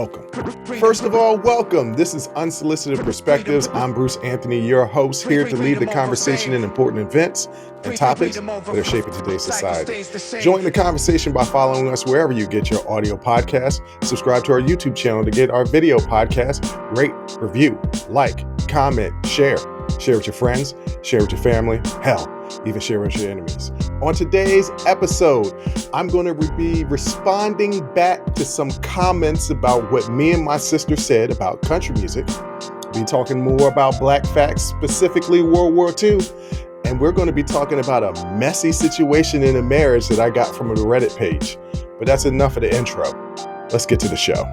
welcome. First of all, welcome. This is Unsolicited Perspectives. I'm Bruce Anthony, your host, here to lead the conversation in important events and topics that are shaping today's society. Join the conversation by following us wherever you get your audio podcast. Subscribe to our YouTube channel to get our video podcast. Rate, review, like, comment, share. Share with your friends, share with your family, hell, even share with your enemies. On today's episode, I'm going to be responding back to some comments about what me and my sister said about country music. We'll be talking more about Black facts, specifically World War II. And we're going to be talking about a messy situation in a marriage that I got from a Reddit page. But that's enough of the intro. Let's get to the show.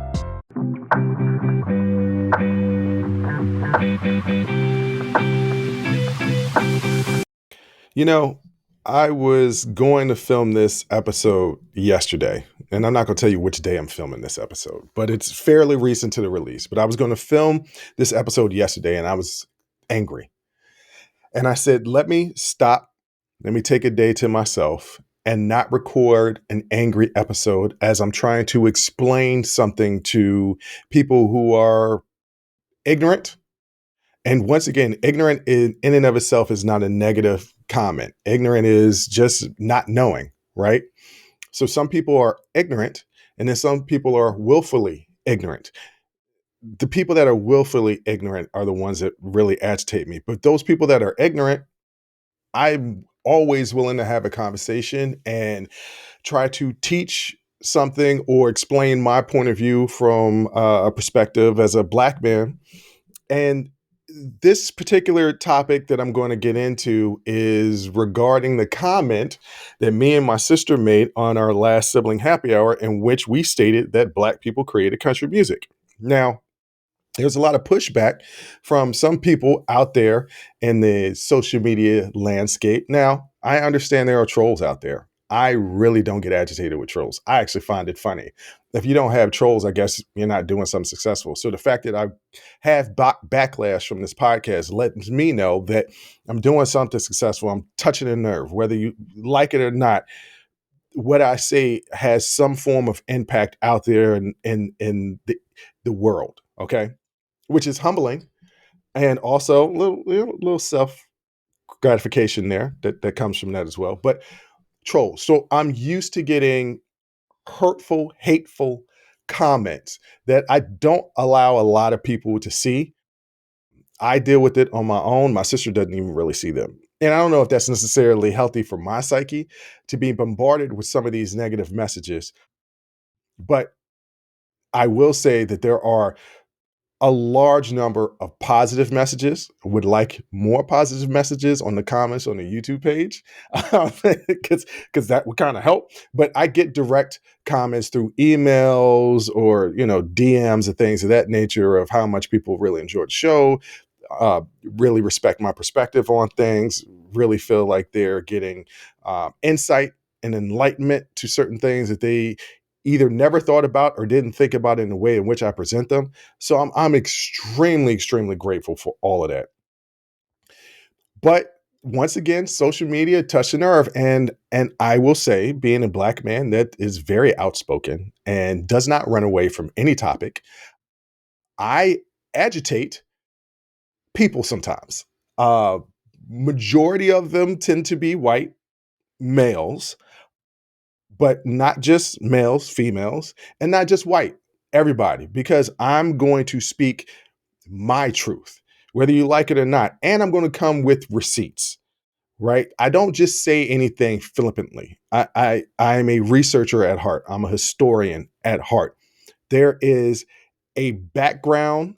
You know, I was going to film this episode yesterday, and I'm not going to tell you which day I'm filming this episode, but it's fairly recent to the release. But I was going to film this episode yesterday, and I was angry. And I said, let me stop, let me take a day to myself and not record an angry episode as I'm trying to explain something to people who are ignorant. And once again, ignorant in and of itself is not a negative comment. Ignorant is just not knowing, right? So some people are ignorant, and then some people are willfully ignorant. The people that are willfully ignorant are the ones that really agitate me. But those people that are ignorant, I'm always willing to have a conversation and try to teach something or explain my point of view from a perspective as a Black man. And this particular topic that I'm going to get into is regarding the comment that me and my sister made on our last sibling happy hour, in which we stated that Black people created country music. Now, there's a lot of pushback from some people out there in the social media landscape. Now, I understand there are trolls out there. I really don't get agitated with trolls. I actually find it funny. If you don't have trolls, I guess you're not doing something successful. So the fact that I have backlash from this podcast lets me know that I'm doing something successful. I'm touching a nerve, whether you like it or not. What I say has some form of impact out there in the world. Okay. Which is humbling, and also a little self gratification there that comes from that as well. But trolls. So I'm used to getting hurtful, hateful comments that I don't allow a lot of people to see. I deal with it on my own. My sister doesn't even really see them. And I don't know if that's necessarily healthy for my psyche to be bombarded with some of these negative messages. But I will say that there are a large number of positive messages. Would like more positive messages on the comments on the YouTube page, because that would kind of help. But I get direct comments through emails or DMs and things of that nature of how much people really enjoy the show, really respect my perspective on things, really feel like they're getting insight and enlightenment to certain things that they either never thought about or didn't think about in the way in which I present them. So I'm extremely, extremely grateful for all of that. But once again, social media touched a nerve. And I will say, being a Black man that is very outspoken and does not run away from any topic, I agitate people sometimes. Majority of them tend to be white males, but not just males, females, and not just white, everybody, because I'm going to speak my truth, whether you like it or not. And I'm going to come with receipts, right? I don't just say anything flippantly. I'm a researcher at heart. I'm a historian at heart. There is a background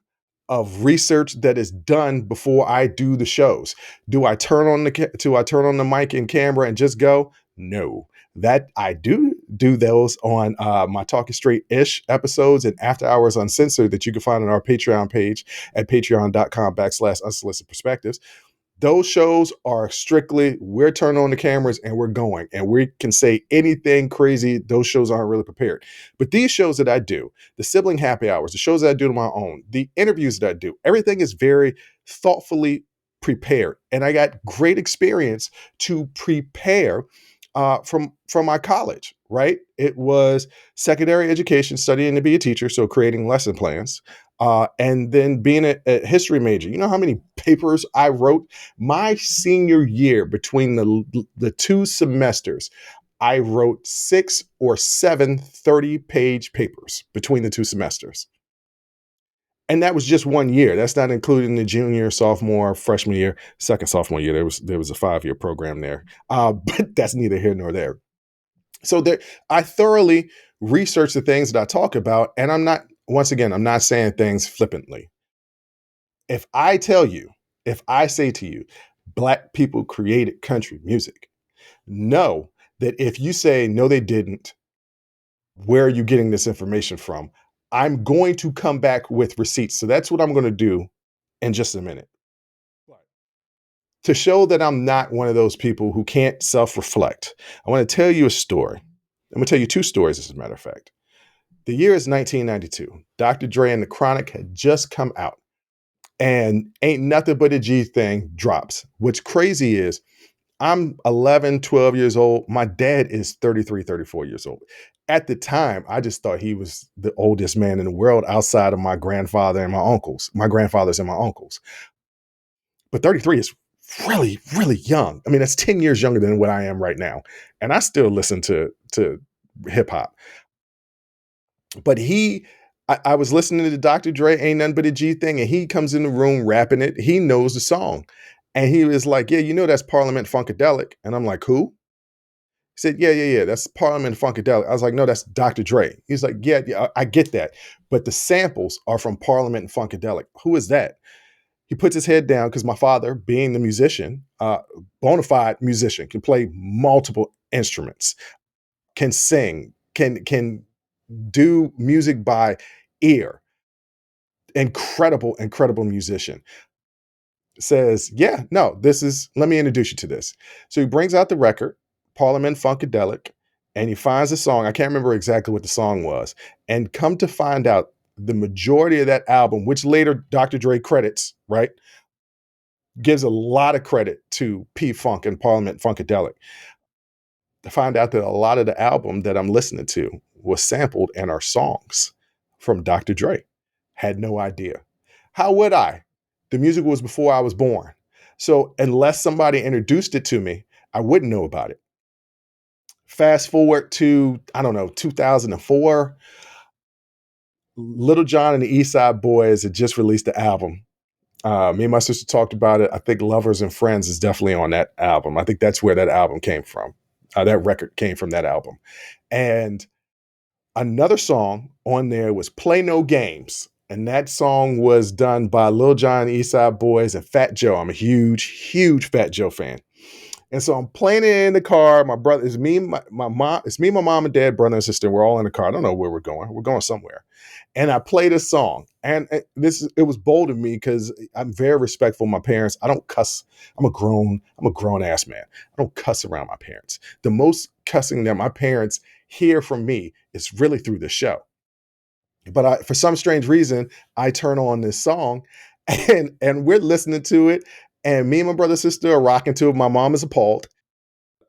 of research that is done before I do the shows. Do I turn on the mic and camera and just go? No. That I do those on my Talking Straight-ish episodes and After Hours Uncensored that you can find on our Patreon page at patreon.com/unsolicited perspectives. Those shows are strictly, we're turning on the cameras and we're going, and we can say anything crazy. Those shows aren't really prepared. But these shows that I do, the sibling happy hours, the shows that I do on my own, the interviews that I do, everything is very thoughtfully prepared. And I got great experience to prepare from my college, right? It was secondary education, studying to be a teacher, so creating lesson plans, and then being a history major. You know how many papers I wrote my senior year between the two semesters? I wrote 6 or 7 30-page papers between the two semesters. And that was just 1 year. That's not including the junior, sophomore, freshman year, second sophomore year. There was a 5-year program there, but that's neither here nor there. So there, I thoroughly research the things that I talk about, and I'm not. Once again, I'm not saying things flippantly. If I tell you, if I say to you, Black people created country music, know that if you say no, they didn't, where are you getting this information from? I'm going to come back with receipts. So that's what I'm going to do in just a minute. To show that I'm not one of those people who can't self reflect, I want to tell you a story. I'm going to tell you two stories, as a matter of fact. The year is 1992. Dr. Dre and the Chronic had just come out, and Ain't Nothing But a G Thing drops. What's crazy is I'm 11, 12 years old. My dad is 33, 34 years old. At the time, I just thought he was the oldest man in the world outside of my grandfather and my uncles, my grandfathers and my uncles. But 33 is really, really young. I mean, that's 10 years younger than what I am right now. And I still listen to hip hop. But I was listening to Dr. Dre, Ain't Nothing But a G Thing, and he comes in the room rapping it. He knows the song. And he was like, yeah, that's Parliament Funkadelic. And I'm like, who? He said, yeah, that's Parliament Funkadelic. I was like, no, that's Dr. Dre. He's like, yeah, I get that. But the samples are from Parliament and Funkadelic. Who is that? He puts his head down because my father, being the musician, bona fide musician, can play multiple instruments, can sing, can do music by ear. Incredible, incredible musician. Says, yeah, no, let me introduce you to this. So he brings out the record, Parliament Funkadelic, and he finds a song. I can't remember exactly what the song was. And come to find out, the majority of that album, which later Dr. Dre credits, right, gives a lot of credit to P Funk and Parliament Funkadelic. To find out that a lot of the album that I'm listening to was sampled and are songs from Dr. Dre. Had no idea. How would I? The music was before I was born. So unless somebody introduced it to me, I wouldn't know about it. Fast forward to, I don't know, 2004, Little John and the East Side Boys had just released the album. Me and my sister talked about it. I think Lovers and Friends is definitely on that album. I think that's where that album came from. That record came from that album. And another song on there was Play No Games. And that song was done by Lil Jon, East Side Boys, and Fat Joe. I'm a huge, huge Fat Joe fan. And so I'm playing it in the car. My brother, it's me, my mom, it's me, my mom and dad, brother and sister. We're all in the car. I don't know where we're going. We're going somewhere. And I played a song. And it was bold of me because I'm very respectful of my parents. I don't cuss. I'm a grown ass man. I don't cuss around my parents. The most cussing that my parents hear from me is really through the show. But for some strange reason, I turn on this song and we're listening to it. And me and my brother and sister are rocking to it. My mom is appalled.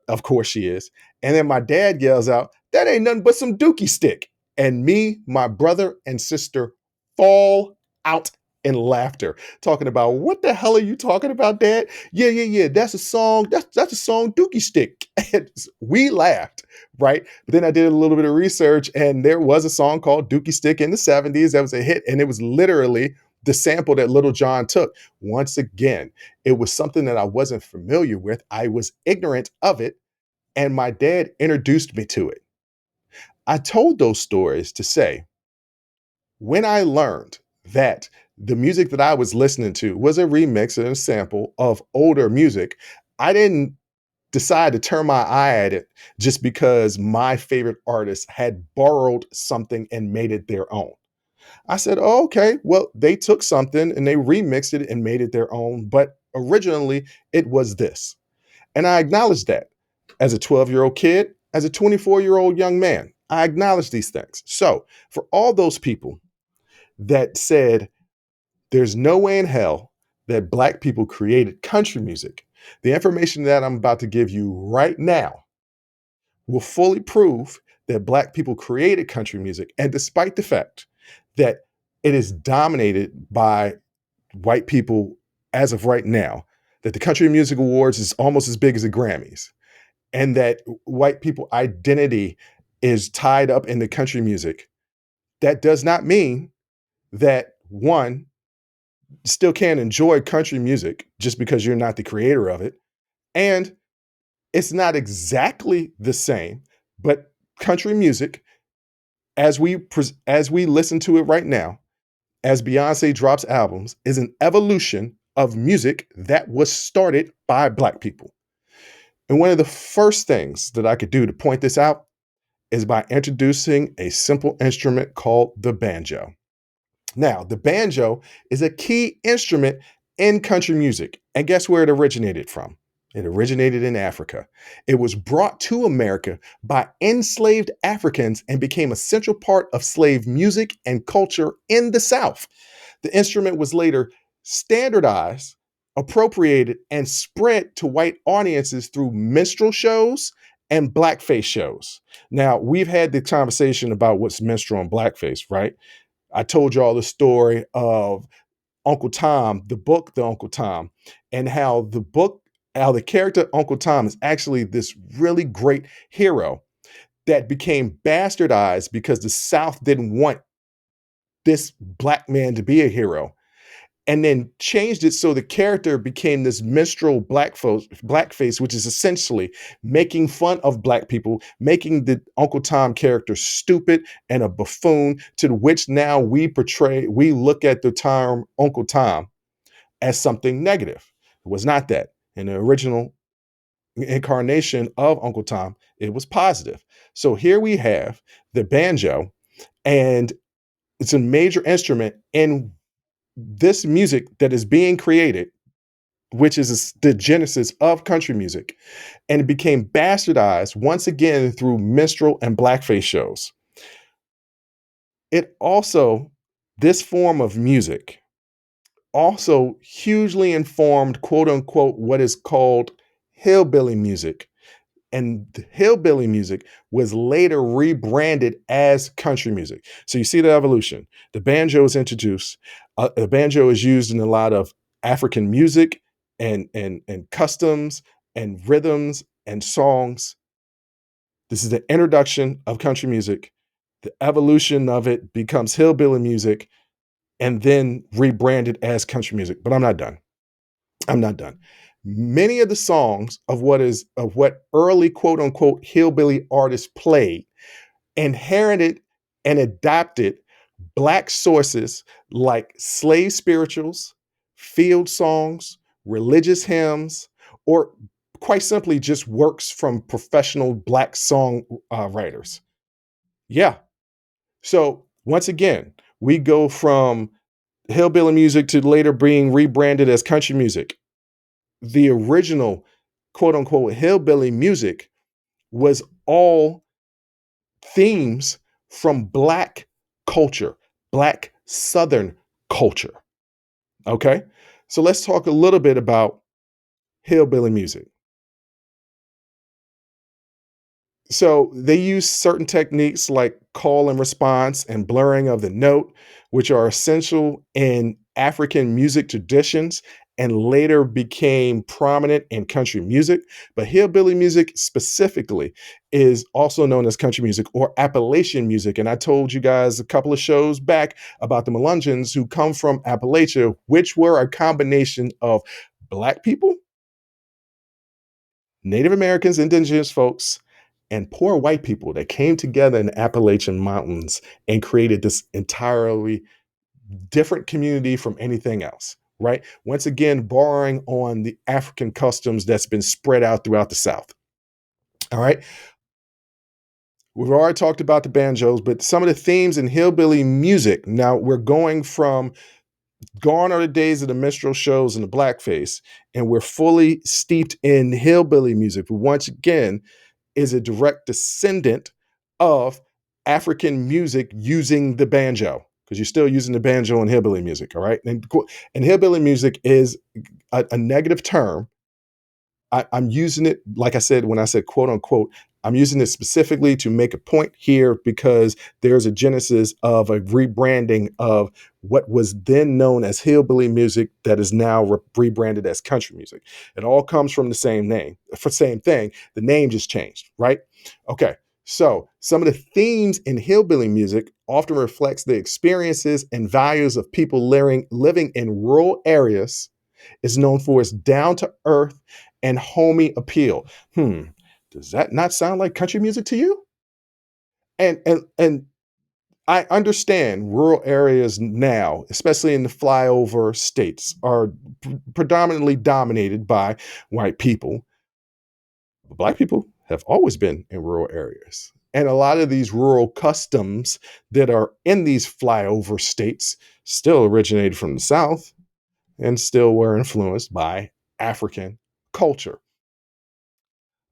Of course she is. And then my dad yells out, that ain't nothing but some dookie stick. And me, my brother, and sister fall out in laughter, talking about what the hell are you talking about, Dad? Yeah. That's a song. That's a song, Dookie Stick. And we laughed, right? But then I did a little bit of research, and there was a song called Dookie Stick in the 70s that was a hit, and it was literally the sample that Little John took. Once again, it was something that I wasn't familiar with. I was ignorant of it, and my dad introduced me to it. I told those stories to say, when I learned that the music that I was listening to was a remix and a sample of older music, I didn't decide to turn my eye at it just because my favorite artist had borrowed something and made it their own. I said, oh, okay, well, they took something and they remixed it and made it their own, but originally it was this. And I acknowledged that as a 12-year-old kid, as a 24-year-old young man. I acknowledge these things. So for all those people that said there's no way in hell that Black people created country music, the information that I'm about to give you right now will fully prove that Black people created country music. And despite the fact that it is dominated by white people as of right now, that the Country Music Awards is almost as big as the Grammys, and that white people identity is tied up in the country music, that does not mean that one still can't enjoy country music just because you're not the creator of it. And it's not exactly the same, but country music, as we listen to it right now, as Beyonce drops albums, is an evolution of music that was started by Black people. And one of the first things that I could do to point this out is by introducing a simple instrument called the banjo. Now, the banjo is a key instrument in country music. And guess where it originated from? It originated in Africa. It was brought to America by enslaved Africans and became a central part of slave music and culture in the South. The instrument was later standardized, appropriated, and spread to white audiences through minstrel shows and blackface shows. Now, we've had the conversation about what's minstrel and blackface, right? I told y'all the story of Uncle Tom, the book, The Uncle Tom, and how the character Uncle Tom is actually this really great hero that became bastardized because the South didn't want this Black man to be a hero, and then changed it so the character became this minstrel blackface, which is essentially making fun of Black people, making the Uncle Tom character stupid and a buffoon, to which now we look at the term Uncle Tom as something negative. It was not that. In the original incarnation of Uncle Tom, it was positive. So here we have the banjo, and it's a major instrument in this music that is being created, which is the genesis of country music, and it became bastardized once again through minstrel and blackface shows. It also, this form of music also hugely informed, quote unquote, what is called hillbilly music. And hillbilly music was later rebranded as country music. So you see the evolution. The banjo is introduced. The banjo is used in a lot of African music and customs and rhythms and songs. This is the introduction of country music. The evolution of it becomes hillbilly music and then rebranded as country music. But I'm not done. I'm not done. Many of the songs of what early quote unquote hillbilly artists played inherited and adapted Black sources like slave spirituals, field songs, religious hymns, or quite simply just works from professional Black song writers. Yeah. So once again, we go from hillbilly music to later being rebranded as country music. The original quote unquote hillbilly music was all themes from Black culture, Black Southern culture. Okay. So let's talk a little bit about hillbilly music. So they use certain techniques like call and response and blurring of the note, which are essential in African music traditions and later became prominent in country music. But hillbilly music specifically is also known as country music or Appalachian music. And I told you guys a couple of shows back about the Melungeons who come from Appalachia, which were a combination of Black people, Native Americans, indigenous folks, and poor white people that came together in the Appalachian Mountains and created this entirely different community from anything else, right? Once again, borrowing on the African customs that's been spread out throughout the South. All right. We've already talked about the banjos, but some of the themes in hillbilly music. Now we're going from gone are the days of the minstrel shows and the blackface, and we're fully steeped in hillbilly music. But once again, is a direct descendant of African music using the banjo, because you're still using the banjo in hillbilly music, all right? And hillbilly music is a negative term. I'm using it, like I said, when I said quote unquote I'm using it specifically to make a point here because there's a genesis of a rebranding of what was then known as hillbilly music that is now rebranded as country music. It all comes from the same name, for same thing. The name just changed, right? Okay. So some of the themes in hillbilly music often reflects the experiences and values of people living in rural areas. Is known for its down to earth and homey appeal. Does that not sound like country music to you? And I understand rural areas now, especially in the flyover states, are predominantly dominated by white people. Black people have always been in rural areas. And a lot of these rural customs that are in these flyover states still originated from the South and still were influenced by African culture.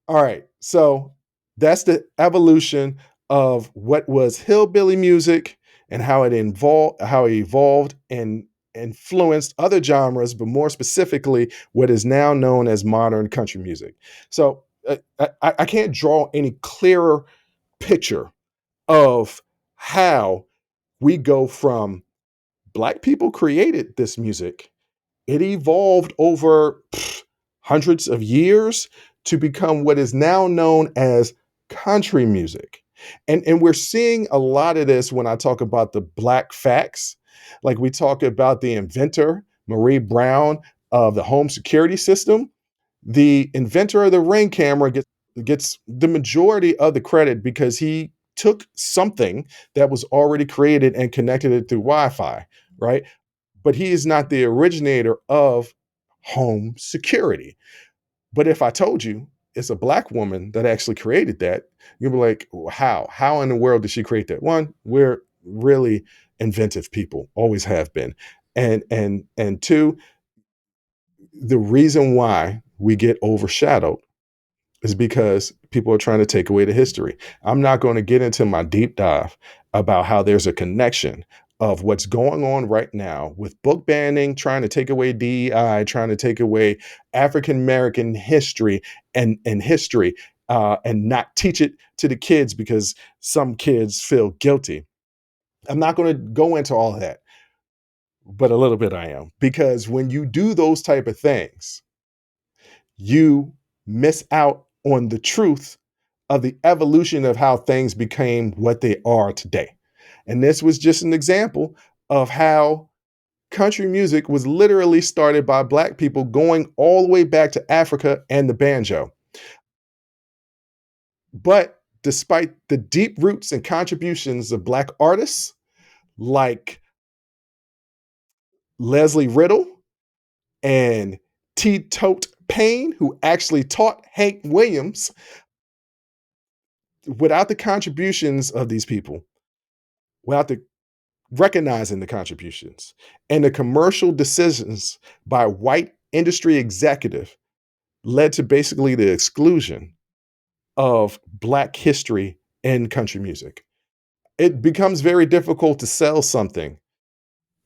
All right. So that's the evolution of what was hillbilly music and how it evolved and influenced other genres, but more specifically, what is now known as modern country music. So I can't draw any clearer picture of how we go from Black people created this music. It evolved over hundreds of years to become what is now known as country music. And we're seeing a lot of this when I talk about the Black facts. Like we talk about the inventor, Marie Brown, of the home security system. The inventor of the Ring camera gets the majority of the credit because he took something that was already created and connected it through Wi-Fi, right? But he is not the originator of home security. But if I told you it's a Black woman that actually created that, you'd be like, "Well, how? How in the world did she create that?" One, we're really inventive people, always have been. And two, the reason why we get overshadowed is because people are trying to take away the history. I'm not going to get into my deep dive about how there's a connection of what's going on right now with book banning, trying to take away DEI, trying to take away African American history and history, and not teach it to the kids because some kids feel guilty. I'm not going to go into all of that, but a little bit I am, because when you do those type of things, you miss out on the truth of the evolution of how things became what they are today. And this was just an example of how country music was literally started by Black people going all the way back to Africa and the banjo. But despite the deep roots and contributions of Black artists like Leslie Riddle and T. Tote Payne, who actually taught Hank Williams, without the contributions of these people, without the recognizing the contributions and the commercial decisions by white industry executive led to basically the exclusion of Black history in country music. It becomes very difficult to sell something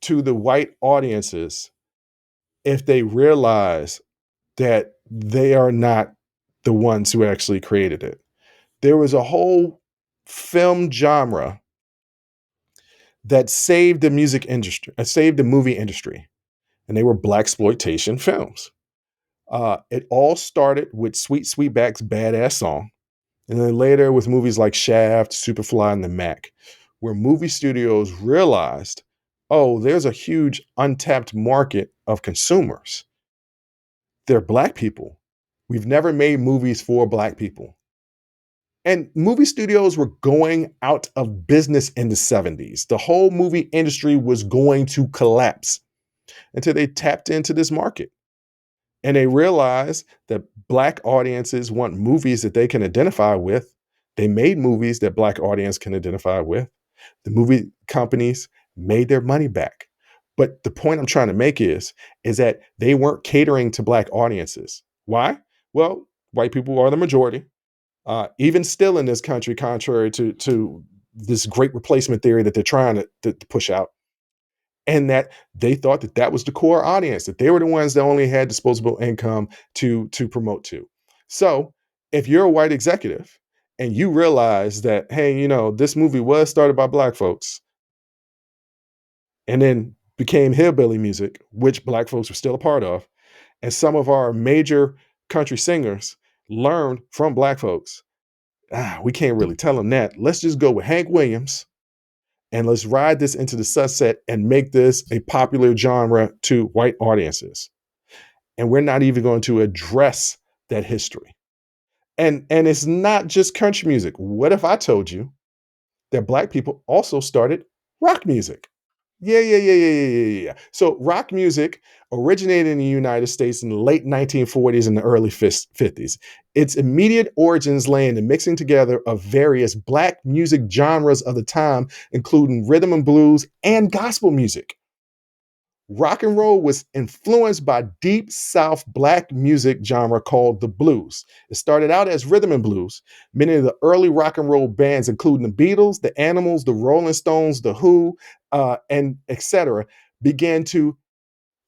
to the white audiences if they realize that they are not the ones who actually created it. There was a whole film genre that saved the music industry, saved the movie industry, and they were Black exploitation films. It all started with Sweet Sweetback's "Badass Song," and then later with movies like Shaft, Superfly, and The Mac, where movie studios realized, oh, there's a huge untapped market of consumers. They're Black people. We've never made movies for Black people. And movie studios were going out of business in the 70s. The whole movie industry was going to collapse until they tapped into this market. And they realized that Black audiences want movies that they can identify with. They made movies that Black audience can identify with. The movie companies made their money back. But the point I'm trying to make is that they weren't catering to Black audiences. Why? Well, white people are the majority. Even still in this country, contrary to this great replacement theory that they're trying to push out, and that they thought that that was the core audience, that they were the ones that only had disposable income to promote to. So if you're a white executive and you realize that, hey, this movie was started by black folks and then became hillbilly music, which black folks were still a part of. And some of our major country singers learned from black folks. We can't really tell them that. Let's just go with Hank Williams and let's ride this into the sunset and make this a popular genre to white audiences. And we're not even going to address that history. And it's not just country music. What if I told you that black people also started rock music? Yeah. So rock music originated in the United States in the late 1940s and the early 50s. Its immediate origins lay in the mixing together of various black music genres of the time, including rhythm and blues and gospel music. Rock and roll was influenced by deep South black music genre called the blues. It started out as rhythm and blues. Many of the early rock and roll bands, including the Beatles, the Animals, the Rolling Stones, the Who, and etc., began to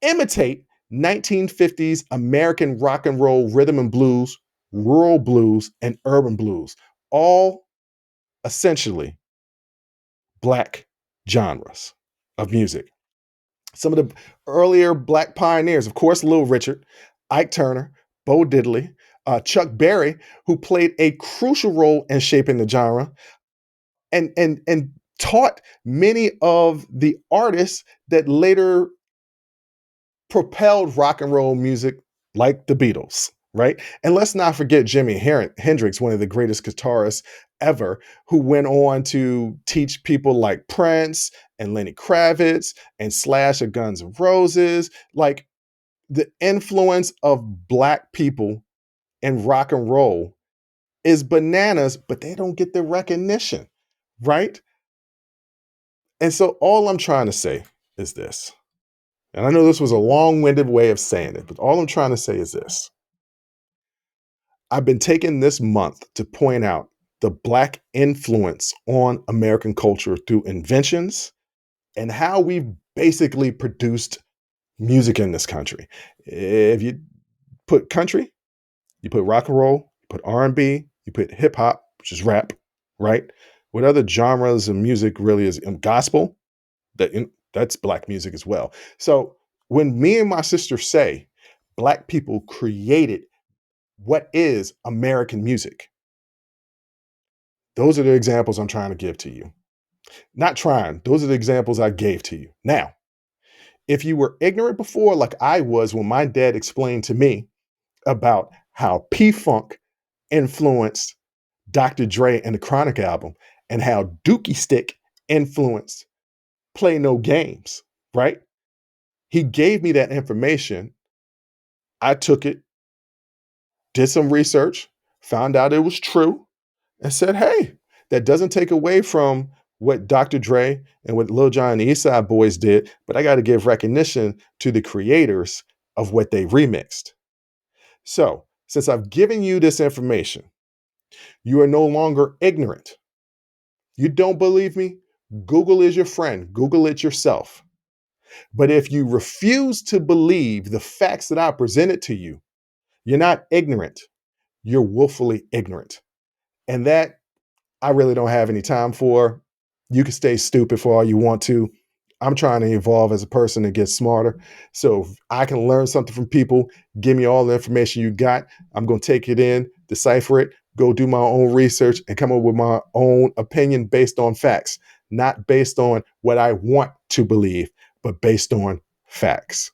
imitate 1950s American rock and roll rhythm and blues, rural blues, and urban blues, all essentially black genres of music. Some of the earlier black pioneers, of course, Little Richard, Ike Turner, Bo Diddley, Chuck Berry, who played a crucial role in shaping the genre and taught many of the artists that later propelled rock and roll music like the Beatles, right? And let's not forget Jimi Hendrix, one of the greatest guitarists ever, who went on to teach people like Prince and Lenny Kravitz and Slash of Guns N' Roses. Like, the influence of black people in rock and roll is bananas, but they don't get the recognition, right? And so all I'm trying to say is this. And I know this was a long-winded way of saying it, but all I'm trying to say is this. I've been taking this month to point out the black influence on American culture through inventions and how we've basically produced music in this country. If you put country, you put rock and roll, you put R&B, you put hip hop, which is rap, right? What other genres of music really is? Gospel, that's black music as well. So when me and my sister say black people created what is American music, those are the examples I'm trying to give to you. Not trying, those are the examples I gave to you. Now, if you were ignorant before, like I was when my dad explained to me about how P-Funk influenced Dr. Dre and the Chronic album and how Dookie Stick influenced Play No Games, right? He gave me that information. I took it, did some research, found out it was true, and said, hey, that doesn't take away from what Dr. Dre and what Lil Jon and the East Side Boys did, but I got to give recognition to the creators of what they remixed. So, since I've given you this information, you are no longer ignorant. You don't believe me? Google is your friend. Google it yourself. But if you refuse to believe the facts that I presented to you, you're not ignorant. You're willfully ignorant. And that I really don't have any time for. You can stay stupid for all you want to. I'm trying to evolve as a person and get smarter. So if I can learn something from people, give me all the information you got. I'm going to take it in, decipher it, go do my own research, and come up with my own opinion based on facts, not based on what I want to believe, but based on facts.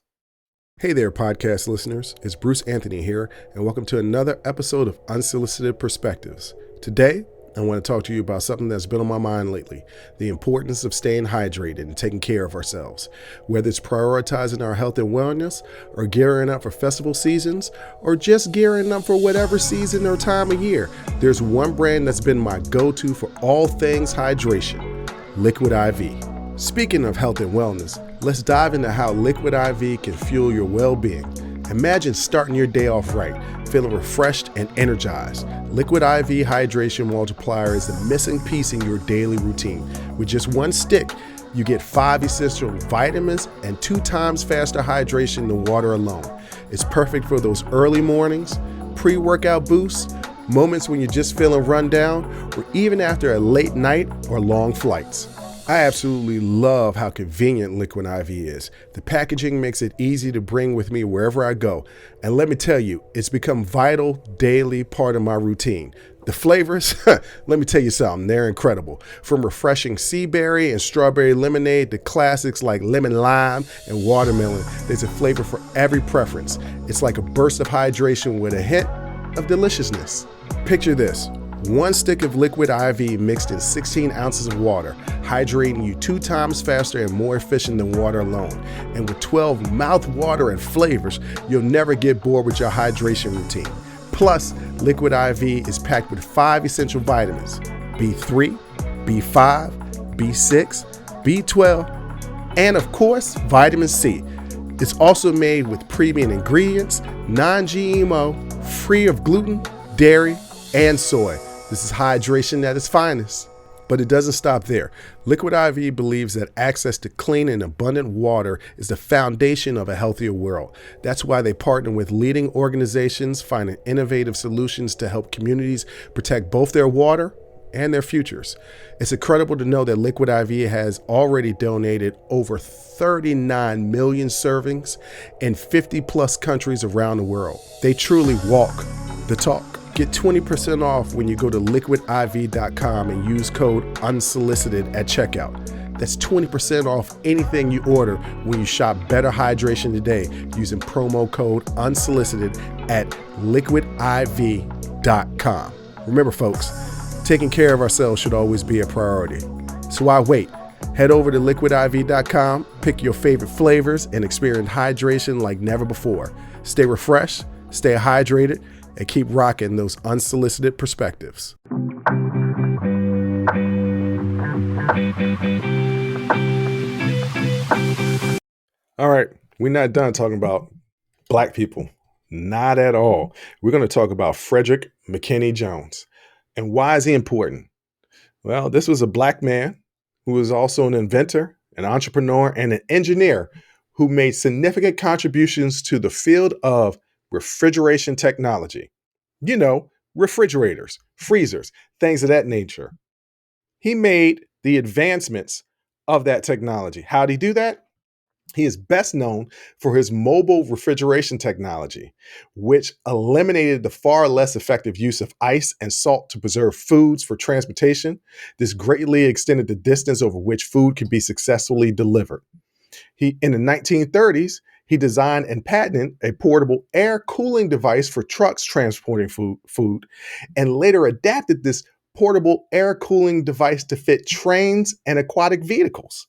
Hey there, podcast listeners. It's Bruce Anthony here, and welcome to another episode of Unsolicited Perspectives. Today, I want to talk to you about something that's been on my mind lately, the importance of staying hydrated and taking care of ourselves. Whether it's prioritizing our health and wellness, or gearing up for festival seasons, or just gearing up for whatever season or time of year, there's one brand that's been my go-to for all things hydration, Liquid IV. Speaking of health and wellness, let's dive into how Liquid IV can fuel your well-being. Imagine starting your day off right, feeling refreshed and energized. Liquid IV Hydration Multiplier is the missing piece in your daily routine. With just one stick, you get 5 essential vitamins and 2 times faster hydration than water alone. It's perfect for those early mornings, pre-workout boosts, moments when you're just feeling run down, or even after a late night or long flights. I absolutely love how convenient Liquid IV is. The packaging makes it easy to bring with me wherever I go. And let me tell you, it's become a vital daily part of my routine. The flavors, let me tell you something, they're incredible. From refreshing sea berry and strawberry lemonade to classics like lemon lime and watermelon, there's a flavor for every preference. It's like a burst of hydration with a hint of deliciousness. Picture this. One stick of Liquid IV mixed in 16 ounces of water, hydrating you 2 times faster and more efficient than water alone. And with 12 mouth-watering flavors, you'll never get bored with your hydration routine. Plus, Liquid IV is packed with 5 essential vitamins: B3, B5, B6, B12, and of course, vitamin C. It's also made with premium ingredients, non-GMO, free of gluten, dairy, and soy. This is hydration at its finest. But it doesn't stop there. Liquid IV believes that access to clean and abundant water is the foundation of a healthier world. That's why they partner with leading organizations, finding innovative solutions to help communities protect both their water and their futures. It's incredible to know that Liquid IV has already donated over 39 million servings in 50 plus countries around the world. They truly walk the talk. Get 20% off when you go to liquidiv.com and use code unsolicited at checkout. That's 20% off anything you order when you shop Better Hydration today using promo code unsolicited at liquidiv.com. Remember, folks, taking care of ourselves should always be a priority. So why wait? Head over to liquidiv.com, pick your favorite flavors, and experience hydration like never before. Stay refreshed, stay hydrated, and keep rocking those unsolicited perspectives. All right, we're not done talking about Black people. Not at all. We're going to talk about Frederick McKinney Jones. And why is he important? Well, this was a Black man who was also an inventor, an entrepreneur, and an engineer who made significant contributions to the field of refrigeration technology. You know, refrigerators, freezers, things of that nature. He made the advancements of that technology. How did he do that? He is best known for his mobile refrigeration technology, which eliminated the far less effective use of ice and salt to preserve foods for transportation. This greatly extended the distance over which food could be successfully delivered. In the 1930s, he designed and patented a portable air cooling device for trucks transporting food, and later adapted this portable air cooling device to fit trains and aquatic vehicles.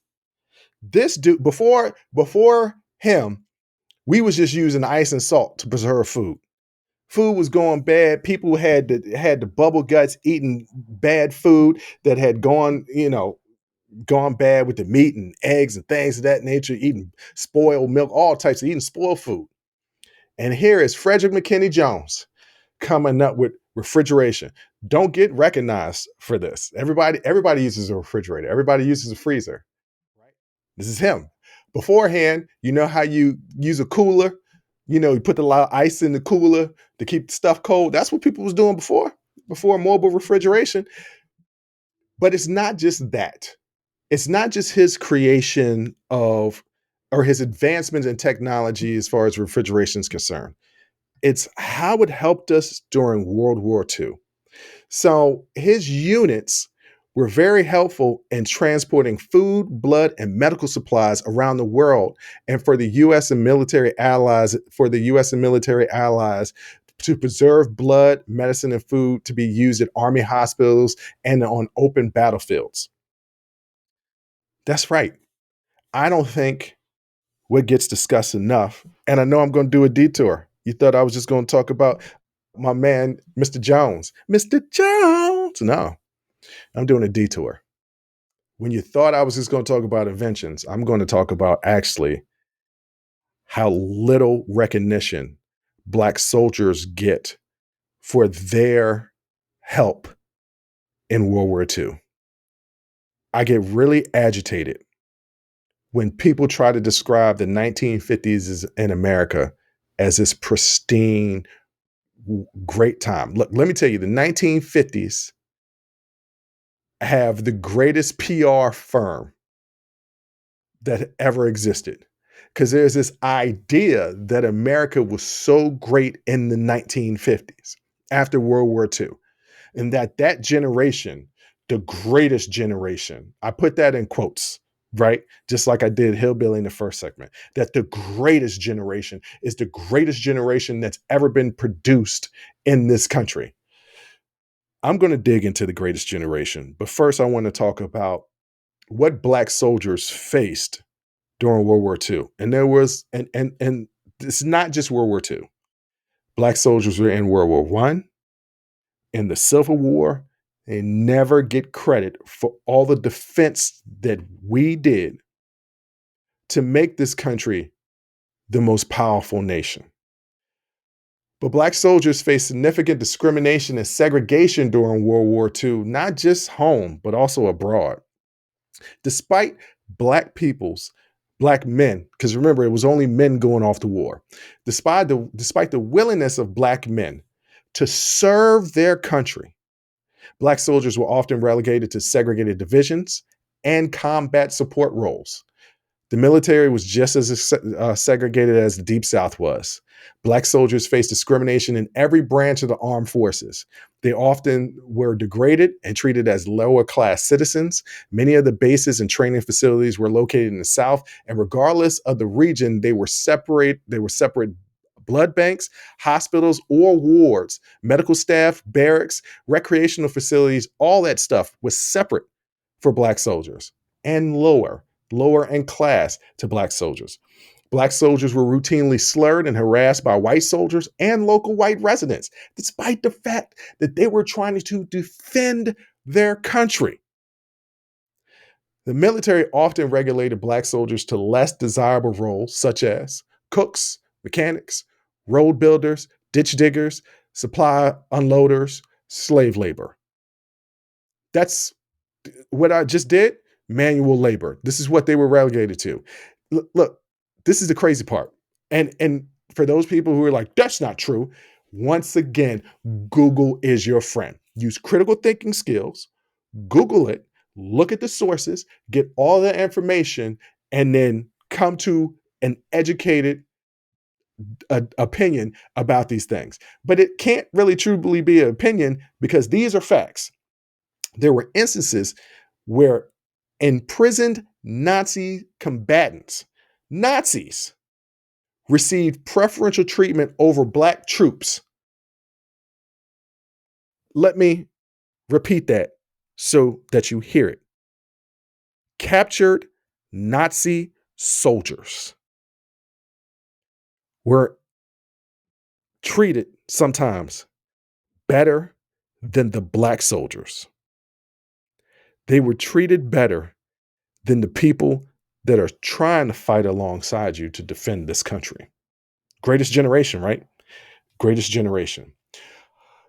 This dude, before him, we was just using ice and salt to preserve food. Food was going bad. People had the bubble guts eating bad food that had gone bad with the meat and eggs and things of that nature, eating spoiled milk, all types of eating spoiled food. And here is Frederick McKinney Jones coming up with refrigeration. Don't get recognized for this. Everybody uses a refrigerator. Everybody uses a freezer. Right? This is him. Beforehand, you know how you use a cooler? You know, you put a lot of ice in the cooler to keep stuff cold. That's what people was doing before mobile refrigeration. But it's not just that. It's not just his creation of or his advancements in technology as far as refrigeration is concerned. It's how it helped us during World War II. So his units were very helpful in transporting food, blood, and medical supplies around the world, and for the U.S. and military allies, to preserve blood, medicine, and food to be used at army hospitals and on open battlefields. That's right. I don't think what gets discussed enough, and I know I'm going to do a detour. You thought I was just going to talk about my man, Mr. Jones. Mr. Jones. No, I'm doing a detour. When you thought I was just going to talk about inventions, I'm going to talk about actually how little recognition Black soldiers get for their help in World War II. I get really agitated when people try to describe the 1950s in America as this pristine, great time. Look, let me tell you, the 1950s have the greatest PR firm that ever existed. Because there's this idea that America was so great in the 1950s after World War II, and that generation, the greatest generation, I put that in quotes, right? Just like I did Hillbilly in the first segment, that the greatest generation is the greatest generation that's ever been produced in this country. I'm going to dig into the greatest generation, but first I want to talk about what Black soldiers faced during World War II. And there was, and it's not just World War II. Black soldiers were in World War One, in the Civil War. They never get credit for all the defense that we did to make this country the most powerful nation. But Black soldiers faced significant discrimination and segregation during World War II, not just home, but also abroad. Despite Black men, because remember, it was only men going off to war, despite the willingness of Black men to serve their country, Black soldiers were often relegated to segregated divisions and combat support roles. The military was just as segregated as the Deep South was. Black soldiers faced discrimination in every branch of the armed forces. They often were degraded and treated as lower class citizens. Many of the bases and training facilities were located in the South, and regardless of the region, they were separate blood banks, hospitals, or wards, medical staff, barracks, recreational facilities, all that stuff was separate for Black soldiers and lower in class to Black soldiers. Black soldiers were routinely slurred and harassed by white soldiers and local white residents, despite the fact that they were trying to defend their country. The military often regulated Black soldiers to less desirable roles, such as cooks, mechanics, road builders, ditch diggers, supply unloaders, slave labor. That's what I just did, manual labor. This is what they were relegated to. Look, this is the crazy part. And for those people who are like, that's not true, once again, Google is your friend. Use critical thinking skills, Google it, look at the sources, get all the information, and then come to an educated opinion about these things. But it can't really truly be an opinion because these are facts. There were instances where imprisoned Nazi combatants, Nazis, received preferential treatment over Black troops. Let me repeat that so that you hear it. Captured Nazi soldiers were treated sometimes better than the Black soldiers. They were treated better than the people that are trying to fight alongside you to defend this country. Greatest generation, right? Greatest generation.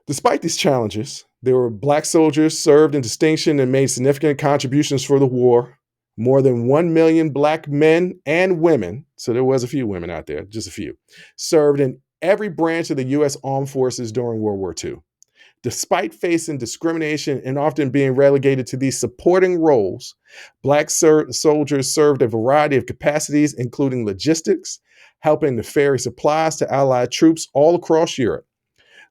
Despite these challenges, there were Black soldiers served in distinction and made significant contributions for the war. More than 1 million Black men and women, so there was a few women out there, just a few, served in every branch of the U.S. Armed Forces during World War II. Despite facing discrimination and often being relegated to these supporting roles, Black soldiers served a variety of capacities, including logistics, helping to ferry supplies to Allied troops all across Europe.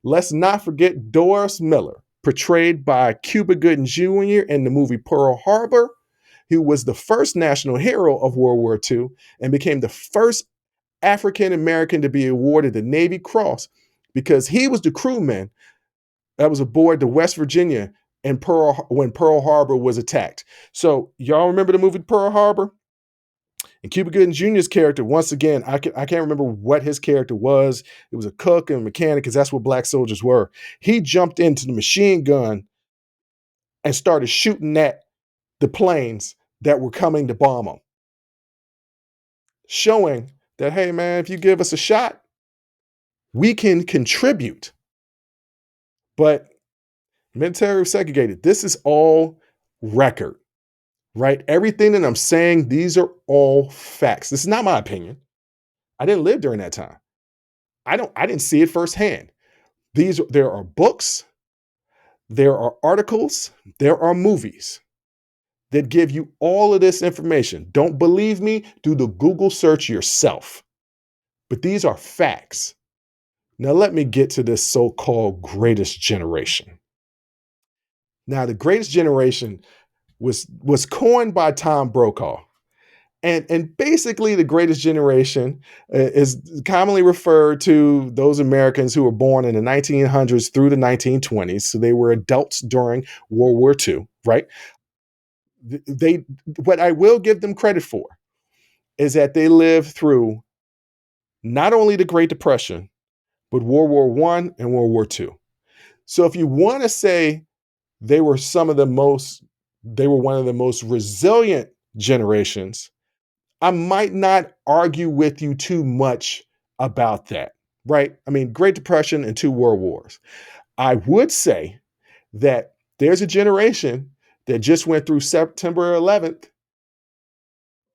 Let's not forget Doris Miller, portrayed by Cuba Gooding Jr. in the movie Pearl Harbor, who was the first national hero of World War II and became the first African American to be awarded the Navy Cross because he was the crewman that was aboard the West Virginia when Pearl Harbor was attacked. So y'all remember the movie Pearl Harbor? And Cuba Gooding Jr.'s character, once again, I can't remember what his character was. It was a cook and a mechanic because that's what Black soldiers were. He jumped into the machine gun and started shooting at the planes that were coming to bomb them, showing that, hey, man, if you give us a shot, we can contribute. But military segregated. This is all record, right? Everything that I'm saying, these are all facts. This is not my opinion. I didn't live during that time. I didn't see it firsthand. There are books, there are articles, there are movies that give you all of this information. Don't believe me? Do the Google search yourself. But these are facts. Now let me get to this so-called greatest generation. Now, the greatest generation was coined by Tom Brokaw. And basically, the greatest generation is commonly referred to those Americans who were born in the 1900s through the 1920s. So they were adults during World War II, right? They, what I will give them credit for is that they lived through not only the Great Depression, but World War One and World War II. So if you want to say they were they were one of the most resilient generations, I might not argue with you too much about that, right? I mean, Great Depression and two world wars. I would say that there's a generation that just went through September 11th,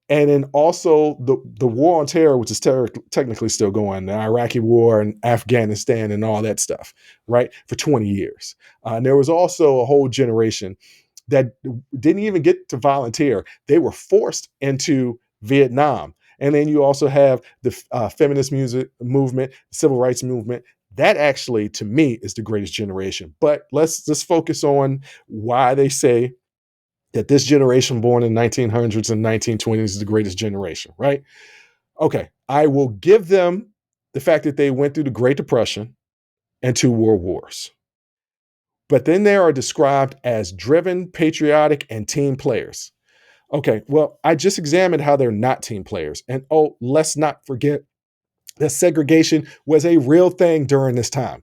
and then also the war on terror, which is technically still going, the Iraqi war and Afghanistan and all that stuff, right? For 20 years. And there was also a whole generation that didn't even get to volunteer. They were forced into Vietnam. And then you also have the feminist music movement, civil rights movement. That actually, to me, is the greatest generation. But let's focus on why they say that this generation born in 1900s and 1920s is the greatest generation, right? Okay, I will give them the fact that they went through the Great Depression and two world wars. But then they are described as driven, patriotic, and team players. Okay, well, I just examined how they're not team players. And oh, let's not forget that segregation was a real thing during this time,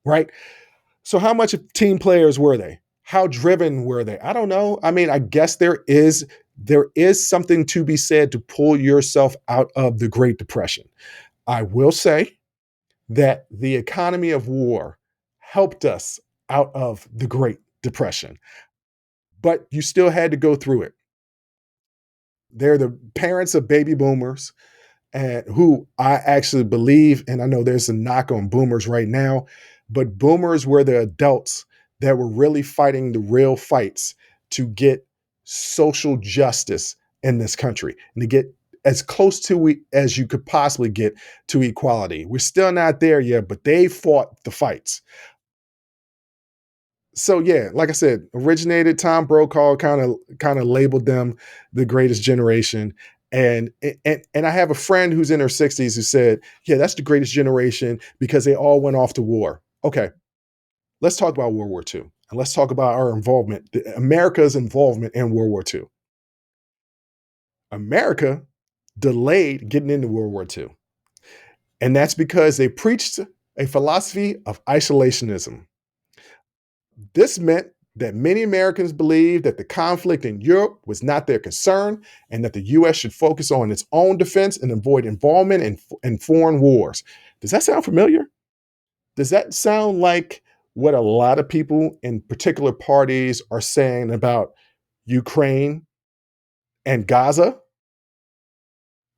right? So, how much of team players were they? How driven were they? I don't know. I mean, I guess there is something to be said to pull yourself out of the Great Depression. I will say that the economy of war helped us out of the Great Depression, but you still had to go through it. They're the parents of baby boomers, and who I actually believe, and I know there's a knock on boomers right now, but boomers were the adults that were really fighting the real fights to get social justice in this country and to get as close to as you could possibly get to equality. We're still not there yet, but they fought the fights. So yeah, like I said, originated Tom Brokaw kind of labeled them the greatest generation. And I have a friend who's in her 60s who said, "Yeah, that's the greatest generation because they all went off to war." Okay, let's talk about World War II. And let's talk about our involvement, America's involvement in World War II. America delayed getting into World War II. And that's because they preached a philosophy of isolationism. This meant that many Americans believed that the conflict in Europe was not their concern and that the US should focus on its own defense and avoid involvement in foreign wars. Does that sound familiar? Does that sound like what a lot of people in particular parties are saying about Ukraine and Gaza?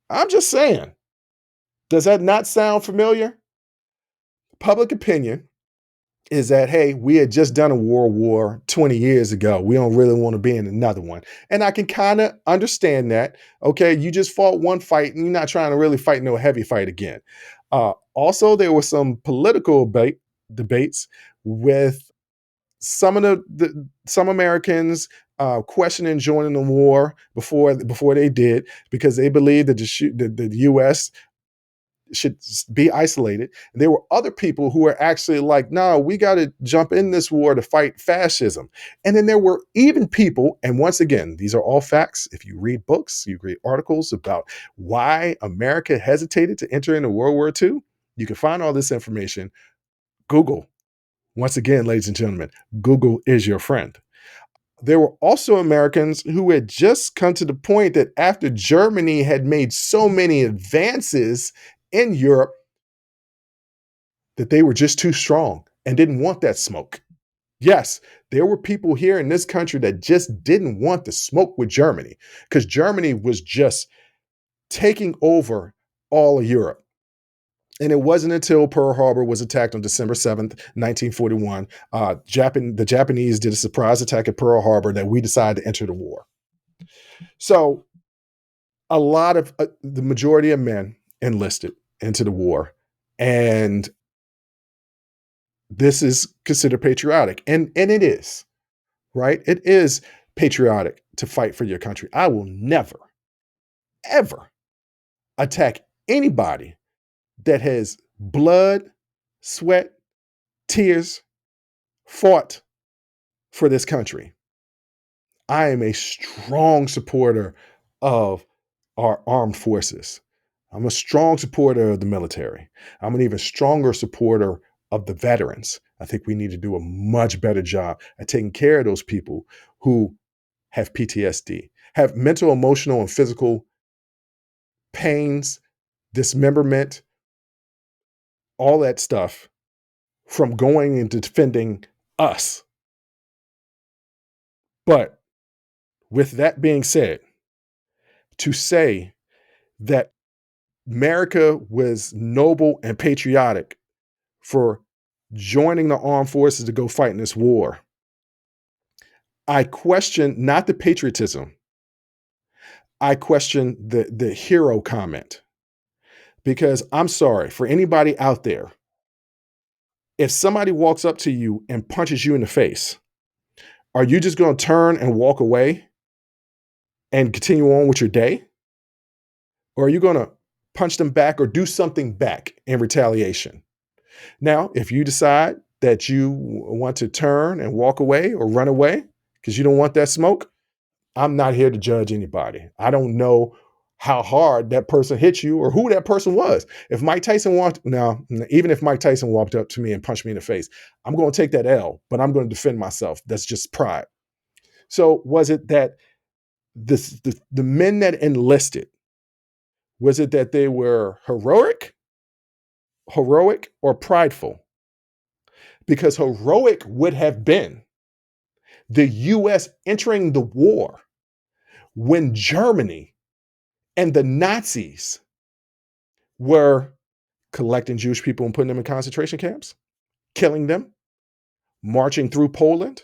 I'm just saying. Does that not sound familiar? Public opinion is that, hey, we had just done a world war 20 years ago. We don't really want to be in another one. And I can kind of understand that. Okay, you just fought one fight and you're not trying to really fight no heavy fight again. Also, there were some political debates with some of some Americans questioning joining the war before they did because they believed that the U.S. should be isolated. And there were other people who were actually like, no, we got to jump in this war to fight fascism. And then there were even people, and once again, these are all facts. If you read books, you read articles about why America hesitated to enter into World War II, you can find all this information. Google. Once again, ladies and gentlemen, Google is your friend. There were also Americans who had just come to the point that after Germany had made so many advances in Europe, that they were just too strong and didn't want that smoke. Yes, there were people here in this country that just didn't want the smoke with Germany because Germany was just taking over all of Europe. And it wasn't until Pearl Harbor was attacked on December 7th, 1941, the Japanese did a surprise attack at Pearl Harbor, that we decided to enter the war. So a lot of the majority of men enlisted into the war, and this is considered patriotic, and it is, right? It is patriotic to fight for your country. I will never, ever attack anybody that has blood, sweat, tears, fought for this country. I am a strong supporter of our armed forces. I'm a strong supporter of the military. I'm an even stronger supporter of the veterans. I think we need to do a much better job at taking care of those people who have PTSD, have mental, emotional, and physical pains, dismemberment, all that stuff from going into defending us. But with that being said, to say that America was noble and patriotic for joining the armed forces to go fight in this war, I question not the patriotism. I question the hero comment, because I'm sorry for anybody out there. If somebody walks up to you and punches you in the face, are you just going to turn and walk away and continue on with your day? Or are you going to punch them back or do something back in retaliation? Now, if you decide that you want to turn and walk away or run away because you don't want that smoke, I'm not here to judge anybody. I don't know how hard that person hit you or who that person was. If Mike Tyson even if Mike Tyson walked up to me and punched me in the face, I'm going to take that L, but I'm going to defend myself. That's just pride. So was it that the men that enlisted, was it that they were heroic or prideful? Because heroic would have been the US entering the war when Germany and the Nazis were collecting Jewish people and putting them in concentration camps, killing them, marching through Poland.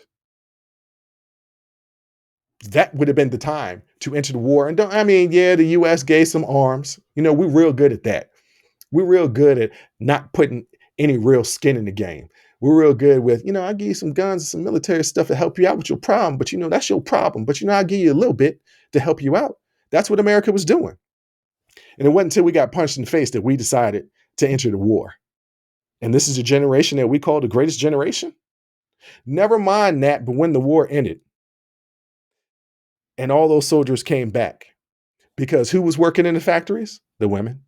That would have been the time to enter the war. And the US gave some arms. We're real good at that. We're real good at not putting any real skin in the game. We're real good with, I'll give you some guns and some military stuff to help you out with your problem, but that's your problem. But I'll give you a little bit to help you out. That's what America was doing. And it wasn't until we got punched in the face that we decided to enter the war. And this is a generation that we call the greatest generation. Never mind that, but when the war ended and all those soldiers came back, because who was working in the factories? The women.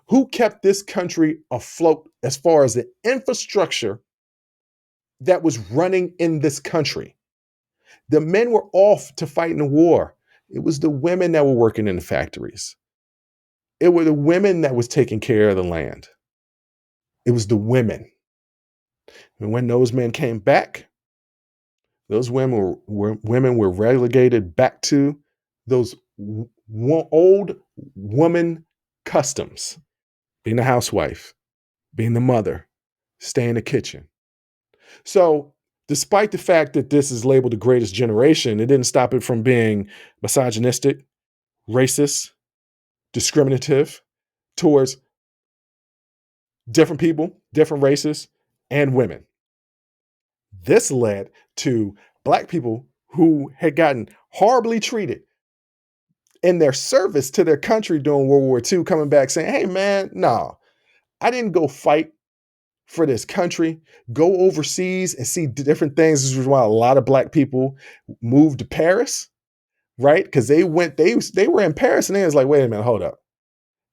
Who kept this country afloat as far as the infrastructure that was running in this country? The men were off to fight in the war. It was the women that were working in the factories. It were the women that was taking care of the land. It was the women. And when those men came back, those women were relegated back to those old woman customs, being a housewife, being the mother, stay in the kitchen. So despite the fact that this is labeled the greatest generation, it didn't stop it from being misogynistic, racist, discriminative towards different people, different races, and women. This led to Black people who had gotten horribly treated in their service to their country during World War II coming back saying, hey, man, no, I didn't go fight for this country, go overseas and see different things. This is why a lot of Black people moved to Paris, right? Because they were in Paris and they was like, wait a minute, hold up.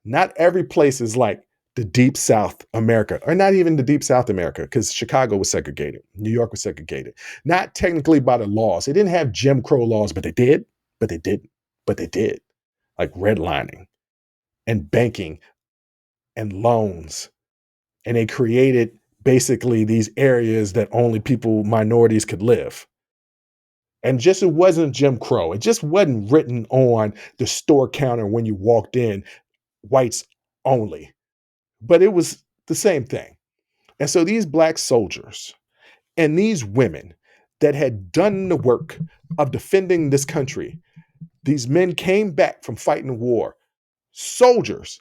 Not every place is like the deep South America, or not even the deep South America, because Chicago was segregated. New York was segregated. Not technically by the laws. They didn't have Jim Crow laws, but they did, but they didn't, but they did. Like redlining and banking and loans. And they created basically these areas that only minorities could live. And just, it wasn't Jim Crow. It just wasn't written on the store counter when you walked in, whites only. But it was the same thing. And so these black soldiers and these women that had done the work of defending this country, these men came back from fighting the war, soldiers,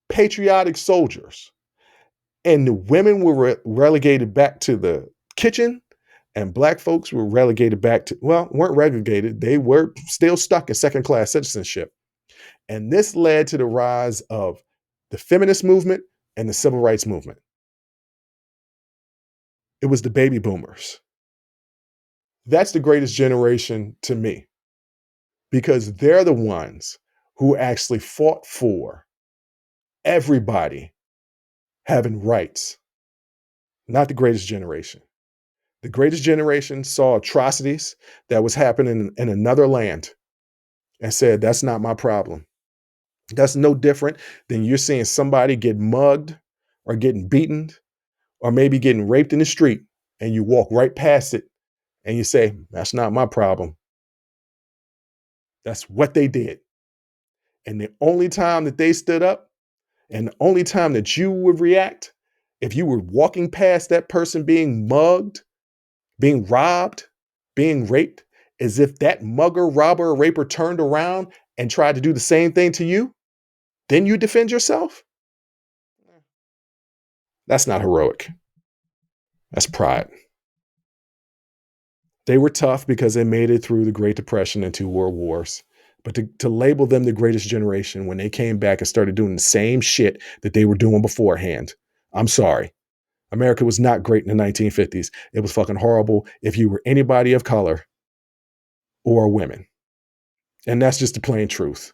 patriotic soldiers, and the women were relegated back to the kitchen, and black folks were relegated back to, well, weren't relegated, they were still stuck in second class citizenship. And this led to the rise of the feminist movement and the civil rights movement. It was the baby boomers. That's the greatest generation to me, because they're the ones who actually fought for everybody having rights, not the greatest generation. The greatest generation saw atrocities that was happening in another land and said, that's not my problem. That's no different than you're seeing somebody get mugged or getting beaten or maybe getting raped in the street, and you walk right past it and you say, that's not my problem. That's what they did. And the only time that they stood up and the only time that you would react, if you were walking past that person being mugged, being robbed, being raped, is if that mugger, robber, or raper turned around and tried to do the same thing to you, then you defend yourself? That's not heroic. That's pride. They were tough because they made it through the Great Depression and 2 world wars. But to label them the greatest generation when they came back and started doing the same shit that they were doing beforehand, I'm sorry. America was not great in the 1950s. It was fucking horrible if you were anybody of color or women. And that's just the plain truth.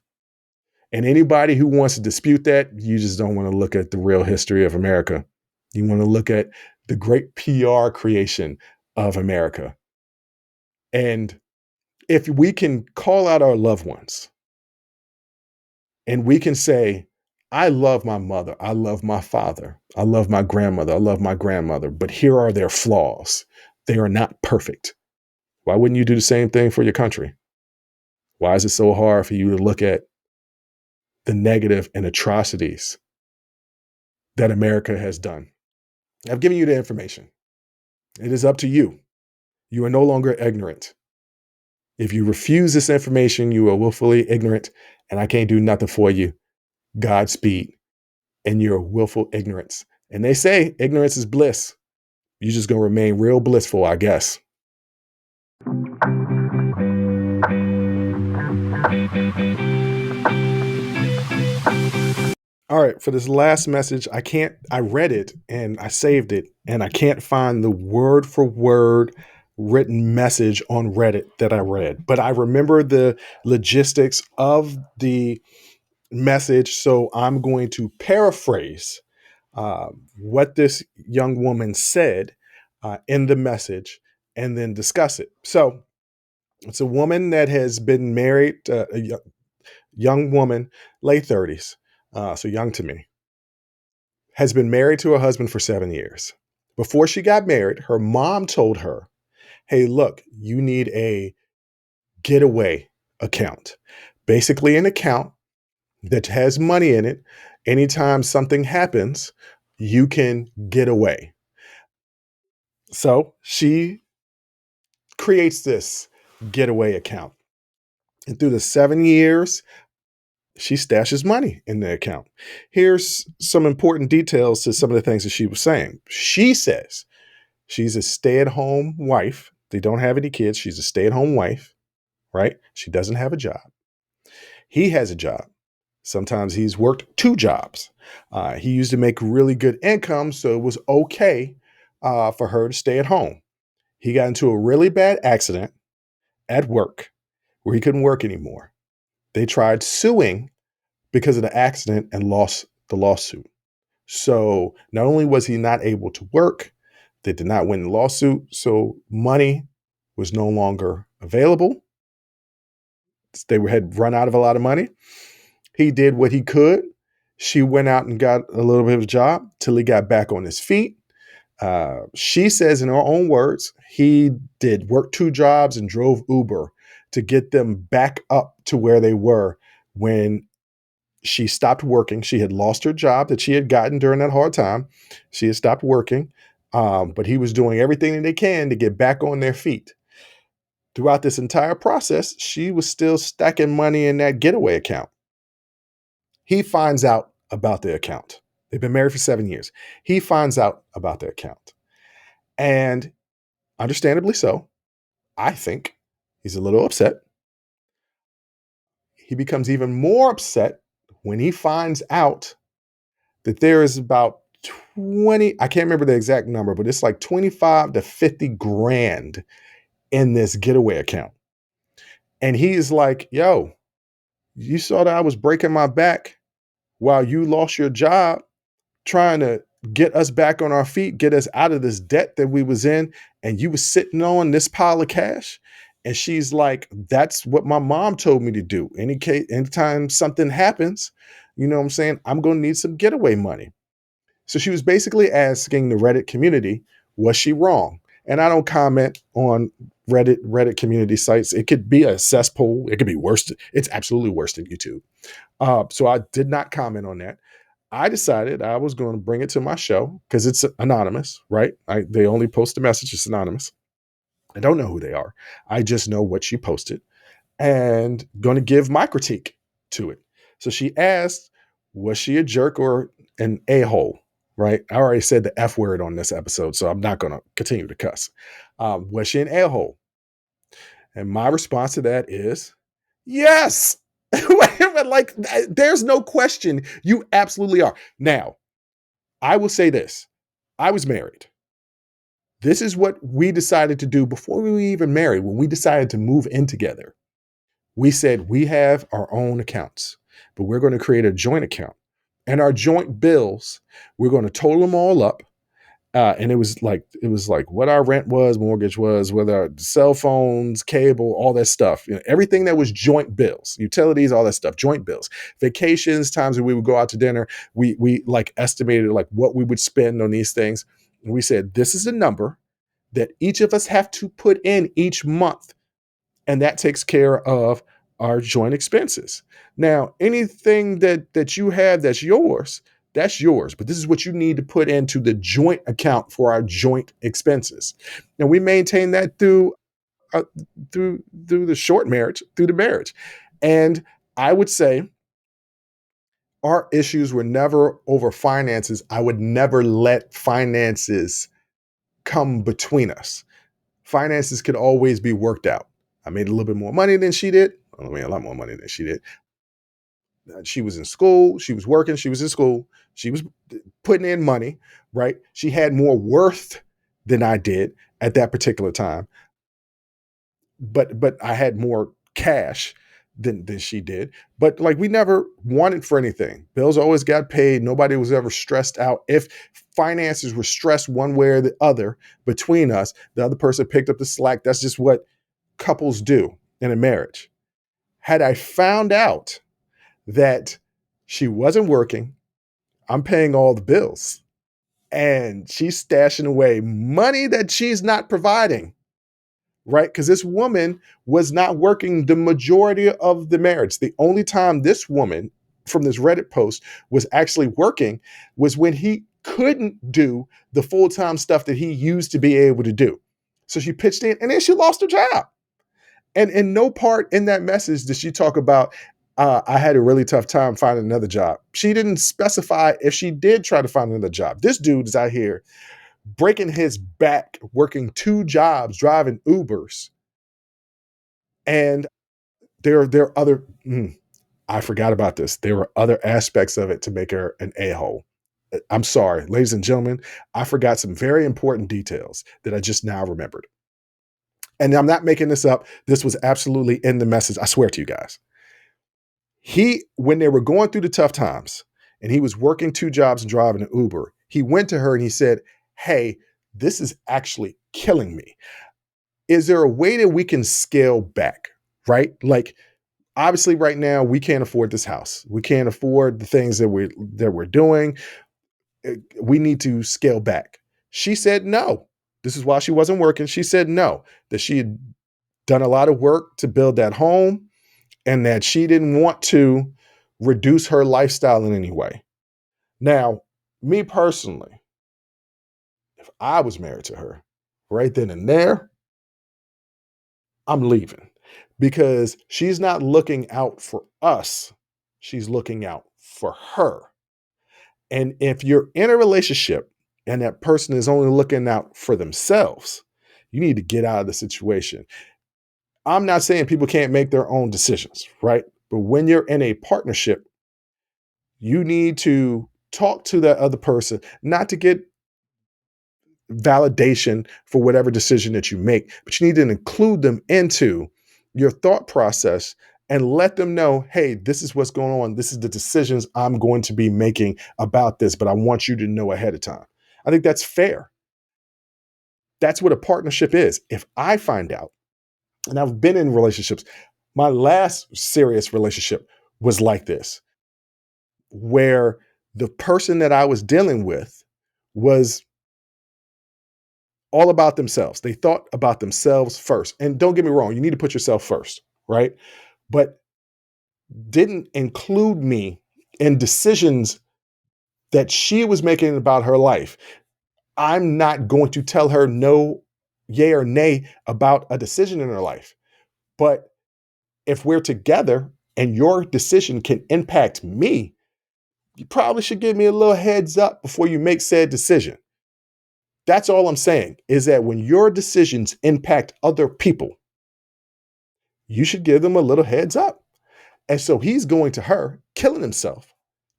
And anybody who wants to dispute that, you just don't want to look at the real history of America. You want to look at the great PR creation of America. And if we can call out our loved ones and we can say, I love my mother, I love my father, I love my grandmother, I love my grandmother, but here are their flaws. They are not perfect. Why wouldn't you do the same thing for your country? Why is it so hard for you to look at the negative and atrocities that America has done? I've given you the information. It is up to you. You are no longer ignorant. If you refuse this information, you are willfully ignorant, and I can't do nothing for you. Godspeed in your willful ignorance. And they say ignorance is bliss. You're just going to remain real blissful, I guess. All right, for this last message, I read it and I saved it, and I can't find the word for word written message on Reddit that I read, but I remember the logistics of the message. So I'm going to paraphrase what this young woman said in the message and then discuss it. So it's a woman that has been married, young woman, late 30s, so young to me, has been married to her husband for 7 years. Before she got married, her mom told her, hey, look, you need a getaway account, basically an account that has money in it. Anytime something happens, you can get away. So she creates this getaway account. And through the 7 years, she stashes money in the account. Here's some important details to some of the things that she was saying. She says she's a stay-at-home wife. They don't have any kids. She's a stay-at-home wife, right? She doesn't have a job. He has a job. Sometimes he's worked 2 jobs. He used to make really good income, so it was okay for her to stay at home. He got into a really bad accident at work where he couldn't work anymore. They tried suing because of the accident and lost the lawsuit. So not only was he not able to work, they did not win the lawsuit, so money was no longer available. They had run out of a lot of money. He did what he could. She went out and got a little bit of a job till he got back on his feet. She says in her own words, he did work 2 jobs and drove Uber to get them back up to where they were when She stopped working. She had lost her job that she had gotten during that hard time. She had stopped working, but he was doing everything that they can to get back on their feet. Throughout this entire process, she was still stacking money in that getaway account. He finds out about the account. They've been married for 7 years. He finds out about the account. And understandably so, I think he's a little upset. He becomes even more upset when he finds out that there is about 20, I can't remember the exact number, but it's like 25 to 50 grand in this getaway account. And he's like, yo, you saw that I was breaking my back while you lost your job trying to get us back on our feet, get us out of this debt that we was in, and you was sitting on this pile of cash. And she's like, that's what my mom told me to do. Anytime something happens, you know what I'm saying? I'm going to need some getaway money. So she was basically asking the Reddit community, was she wrong? And I don't comment on Reddit community sites. It could be a cesspool. It could be worse. It's absolutely worse than YouTube. So I did not comment on that. I decided I was going to bring it to my show because it's anonymous, right? They only post a message. It's anonymous. I don't know who they are. I just know what she posted and going to give my critique to it. So she asked, was she a jerk or an a-hole? Right? I already said the F word on this episode, so I'm not going to continue to cuss. Was she an a-hole? And my response to that is yes. Like, there's no question. You absolutely are. Now, I will say this. I was married. This is what we decided to do before we were even married. When we decided to move in together, we said we have our own accounts, but we're going to create a joint account. And our joint bills, we're going to total them all up. And it was like what our rent was, mortgage was, whether our cell phones, cable, all that stuff, everything that was joint bills, utilities, all that stuff, joint bills, vacations, times when we would go out to dinner, we like estimated like what we would spend on these things. And we said, this is a number that each of us have to put in each month. And that takes care of our joint expenses. Now, anything that you have that's yours. But this is what you need to put into the joint account for our joint expenses. And we maintain that uh, through the short marriage, through the marriage. And I would say our issues were never over finances. I would never let finances come between us. Finances could always be worked out. I made a little bit more money than she did. I made a lot more money than she did. She was in school. She was working. She was in school. She was putting in money, right? She had more worth than I did at that particular time. But I had more cash than she did. But like we never wanted for anything. Bills always got paid. Nobody was ever stressed out. If finances were stressed one way or the other between us, the other person picked up the slack. That's just what couples do in a marriage. Had I found out that she wasn't working, I'm paying all the bills, and she's stashing away money that she's not providing, right? Because this woman was not working the majority of the marriage. The only time this woman from this Reddit post was actually working was when he couldn't do the full-time stuff that he used to be able to do. So she pitched in, and then she lost her job. And in no part in that message did she talk about, I had a really tough time finding another job. She didn't specify if she did try to find another job. This dude is out here breaking his back, working two jobs, driving Ubers. And there are other, I forgot about this. There were other aspects of it to make her an a-hole. I'm sorry, ladies and gentlemen, I forgot some very important details that I just now remembered. And I'm not making this up. This was absolutely in the message. I swear to you guys. When they were going through the tough times and he was working two jobs and driving an Uber, he went to her and he said, hey, this is actually killing me. Is there a way that we can scale back? Right? Like, obviously right now we can't afford this house. We can't afford the things that we're doing. We need to scale back. She said no. This is why she wasn't working. She said no, that she had done a lot of work to build that home and that she didn't want to reduce her lifestyle in any way. Now, me personally, if I was married to her right then and there, I'm leaving because she's not looking out for us. She's looking out for her. And if you're in a relationship and that person is only looking out for themselves, you need to get out of the situation. I'm not saying people can't make their own decisions, right? But when you're in a partnership, you need to talk to that other person, not to get validation for whatever decision that you make, but you need to include them into your thought process and let them know, hey, this is what's going on. This is the decisions I'm going to be making about this, but I want you to know ahead of time. I think that's fair. That's what a partnership is. If I find out, and I've been in relationships, my last serious relationship was like this, where the person that I was dealing with was all about themselves. They thought about themselves first. And don't get me wrong, you need to put yourself first, right? But didn't include me in decisions that she was making about her life. I'm not going to tell her no, yay or nay about a decision in her life. But if we're together and your decision can impact me, you probably should give me a little heads up before you make said decision. That's all I'm saying, is that when your decisions impact other people, you should give them a little heads up. And so he's going to her, killing himself,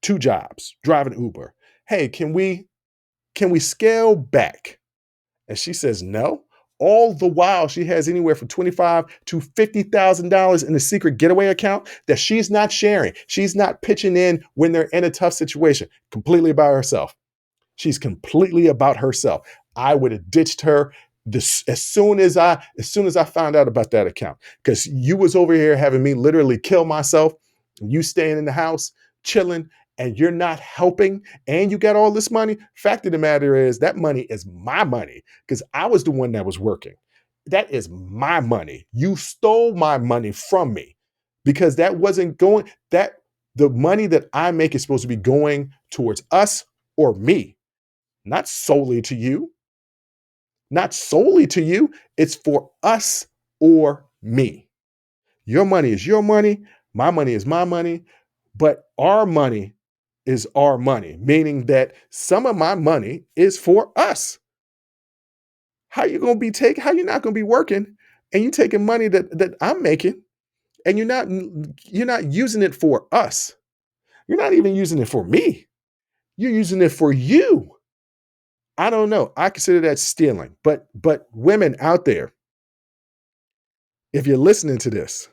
2 jobs, driving Uber. Hey, can we scale back? And she says no. All the while she has anywhere from $25,000 to $50,000 in a secret getaway account that she's not sharing. She's not pitching in when they're in a tough situation, completely by herself. She's completely about herself. I would have ditched her as soon as I found out about that account, because you was over here having me literally kill myself. You staying in the house, chilling, and you're not helping, and you got all this money. Fact of the matter is that money is my money because I was the one that was working. That is my money. You stole my money from me because that wasn't going, that the money that I make is supposed to be going towards us or me, not solely to you. Not solely to you. It's for us or me. Your money is your money. My money is my money. But our money is our money, meaning that some of my money is for us. How you going to be taking, how you not going to be working and you taking money that I'm making and you're not using it for us. You're not even using it for me. You're using it for you. I don't know. I consider that stealing. But women out there, if you're listening to this,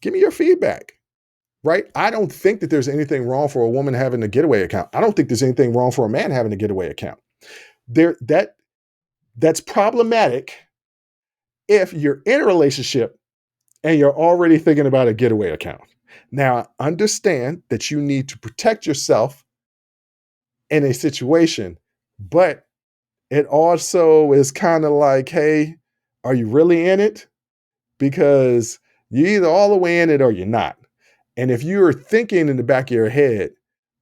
give me your feedback, right? I don't think that there's anything wrong for a woman having a getaway account. I don't think there's anything wrong for a man having a getaway account. That's problematic if you're in a relationship and you're already thinking about a getaway account. Now, understand that you need to protect yourself in a situation, but it also is kind of like, hey, are you really in it? Because you're either all the way in it or you're not. And if you're thinking in the back of your head,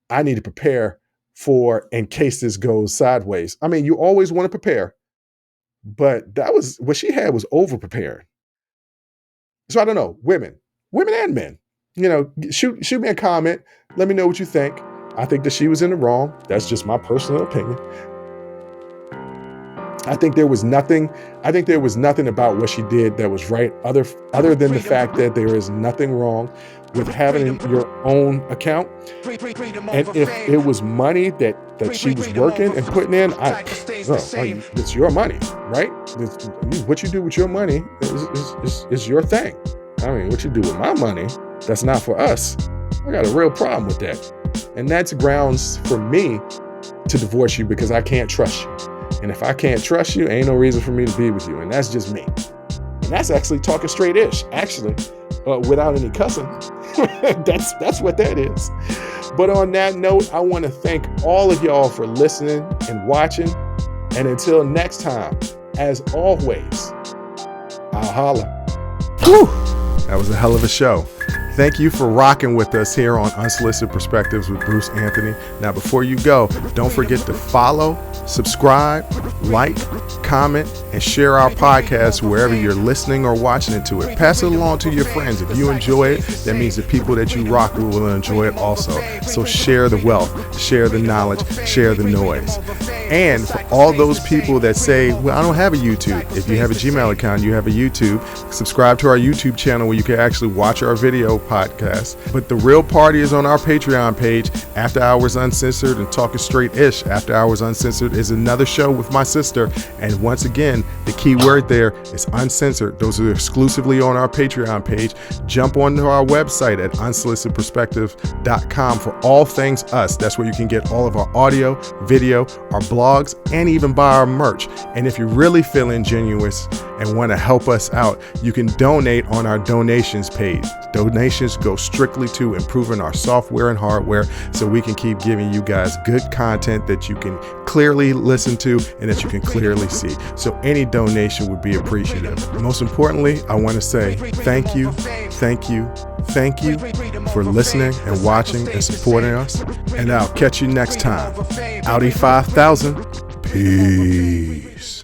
I need to prepare for in case this goes sideways. I mean, you always want to prepare, but that was what she had was over prepared. So I don't know, women and men, shoot me a comment. Let me know what you think. I think that she was in the wrong. That's just my personal opinion. I think there was nothing about what she did that was right, other than the fact that there is nothing wrong with having your own account. And if it was money that she was working and putting in, it's your money, right? What you do with your money is your thing. I mean, what you do with my money, that's not for us. I got a real problem with that. And that's grounds for me to divorce you because I can't trust you. And if I can't trust you, ain't no reason for me to be with you. And that's just me. And that's actually talking straight-ish, actually, without any cussing. That's what that is. But on that note, I want to thank all of y'all for listening and watching. And until next time, as always, I'll holla. Whew. That was a hell of a show. Thank you for rocking with us here on Unsolicited Perspectives with Bruce Anthony. Now, before you go, don't forget to follow, subscribe, like, comment, and share our podcast wherever you're listening or watching it to it. Pass it along to your friends. If you enjoy it, that means the people that you rock with will enjoy it also. So share the wealth, share the knowledge, share the noise. And for all those people that say, well, I don't have a YouTube. If you have a Gmail account, you have a YouTube. Subscribe to our YouTube channel where you can actually watch our video podcast. But the real party is on our Patreon page, After Hours Uncensored and Talking Straight-ish. After Hours Uncensored is another show with my sister. And once again, the key word there is uncensored. Those are exclusively on our Patreon page. Jump onto our website at unsolicitedperspective.com for all things us. That's where you can get all of our audio, video, our blogs, and even buy our merch. And if you're really feeling generous and want to help us out, you can donate on our donations page. Donations go strictly to improving our software and hardware so we can keep giving you guys good content that you can clearly listen to and that you can clearly see. So any donation would be appreciative. Most importantly, I want to say thank you for listening and watching and supporting us. And I'll catch you next time. Audi 5000. Peace.